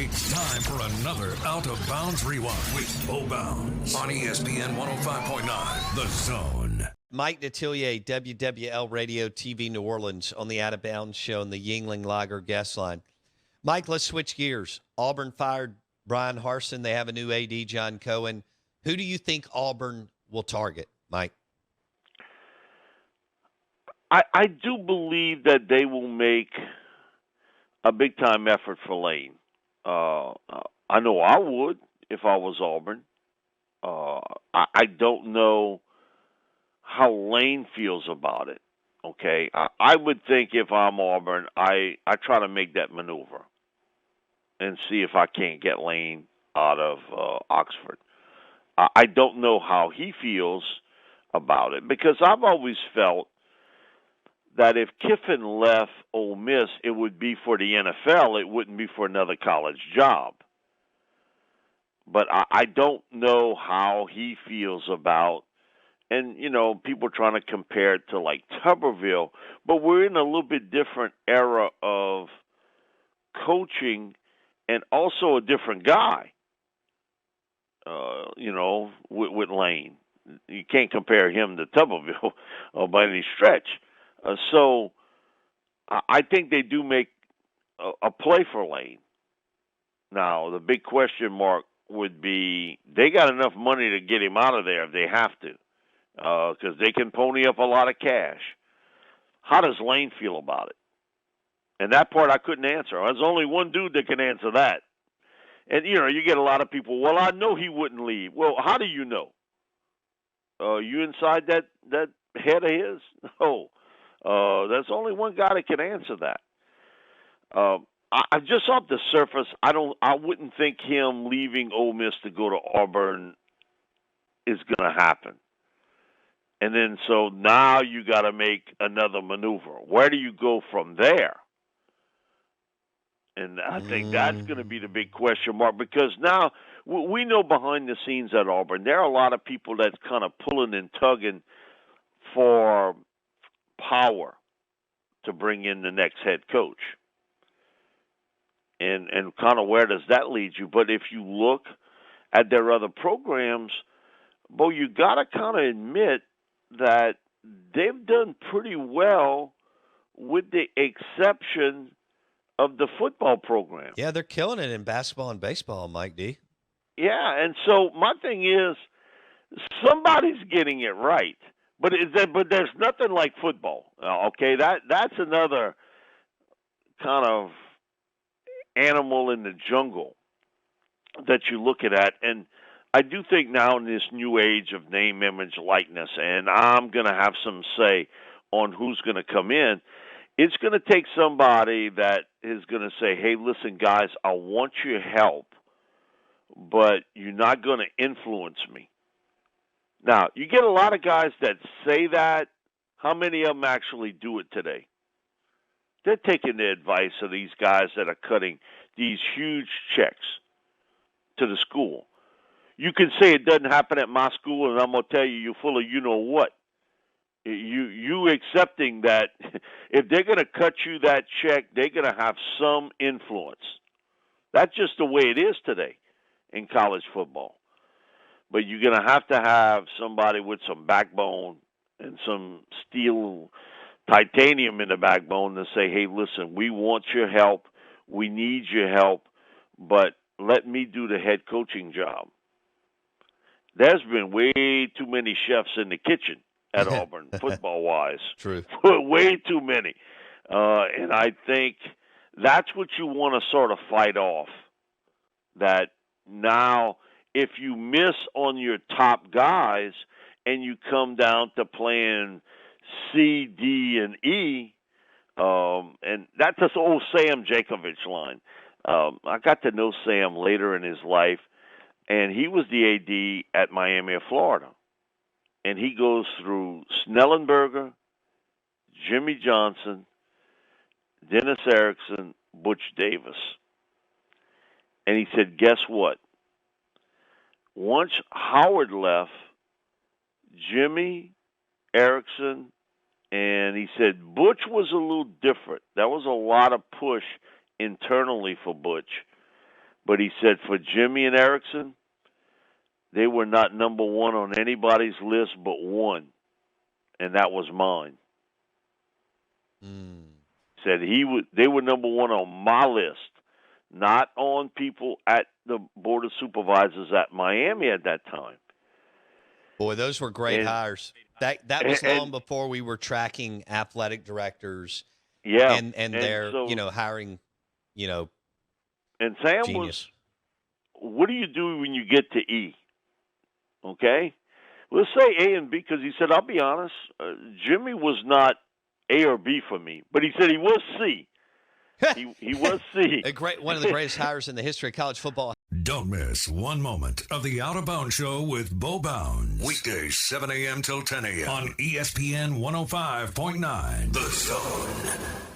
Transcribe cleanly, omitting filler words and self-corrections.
It's time for another Out of Bounds Rewind with Bo Bounds on ESPN 105.9 The Zone. Mike Detillier, WWL Radio TV New Orleans on the Out of Bounds show on the Yuengling Lager guest line. Mike, let's switch gears. Auburn fired Bryan Harsin. They have a new AD, John Cohen. Who do you think Auburn will target, Mike? I do believe that they will make a big-time effort for Lane. I know I would if I was Auburn. I don't know how Lane feels about it. Okay, I would think if I'm Auburn, I try to make that maneuver and see if I can't get Lane out of Oxford. I don't know how he feels about it because I've always felt that if Kiffin left Ole Miss, it would be for the NFL. It wouldn't be for another college job. But I don't know how he feels about, and, you know, people are trying to compare it to, like, Tuberville, but we're in a little bit different era of coaching and also a different guy, with Lane. You can't compare him to Tuberville by any stretch. So I think they do make a play for Lane. Now, the big question mark would be they got enough money to get him out of there if they have to, because they can pony up a lot of cash. How does Lane feel about it? And that part I couldn't answer. There's only one dude that can answer that. And, you get a lot of people, well, I know he wouldn't leave. Well, how do you know? You inside that head of his? No. There's only one guy that can answer that. I just off the surface, I wouldn't think him leaving Ole Miss to go to Auburn is going to happen. And then so now you got to make another maneuver. Where do you go from there? And I think that's going to be the big question mark because now we know behind the scenes at Auburn, there are a lot of people that's kind of pulling and tugging for power to bring in the next head coach. And kind of where does that lead you? But if you look at their other programs, Bo, you got to kind of admit that they've done pretty well with the exception of the football program. Yeah, they're killing it in basketball and baseball, Mike D. Yeah, and so my thing is somebody's getting it right. But there's nothing like football. Okay, that's another kind of animal in the jungle that you're looking at. And I do think now in this new age of name, image, likeness, and I'm going to have some say on who's going to come in, it's going to take somebody that is going to say, hey, listen, guys, I want your help, but you're not going to influence me. Now, you get a lot of guys that say that. How many of them actually do it today? They're taking the advice of these guys that are cutting these huge checks to the school. You can say it doesn't happen at my school, and I'm going to tell you, you're full of you-know-what. You accepting that if they're going to cut you that check, they're going to have some influence. That's just the way it is today in college football. But you're going to have somebody with some backbone and some steel titanium in the backbone to say, hey, listen, we want your help. We need your help, but let me do the head coaching job. There's been way too many chefs in the kitchen at Auburn, football-wise. True. Way too many. And I think that's what you want to sort of fight off, that now if you miss on your top guys and you come down to playing C, D, and E, and that's this old Sam Jankovich line. I got to know Sam later in his life, and he was the AD at Miami of Florida. And he goes through Snellenberger, Jimmy Johnson, Dennis Erickson, Butch Davis. And he said, guess what? Once Howard left, Jimmy, Erickson, and he said Butch was a little different. There was a lot of push internally for Butch. But he said for Jimmy and Erickson, they were not number one on anybody's list but one, and that was mine. Said they were number one on my list, not on people at the Board of Supervisors at Miami at that time. Boy, those were great hires. That was long before we were tracking athletic directors. Yeah, and their hiring, And Sam genius. What do you do when you get to E? Okay, let's say A and B, because he said, I'll be honest, Jimmy was not A or B for me, but he said he was C. He was C. One of the greatest hires in the history of college football. Don't miss one moment of the Out of Bounds Show with Bo Bounds. Weekdays, 7 a.m. till 10 a.m. on ESPN 105.9. The Zone.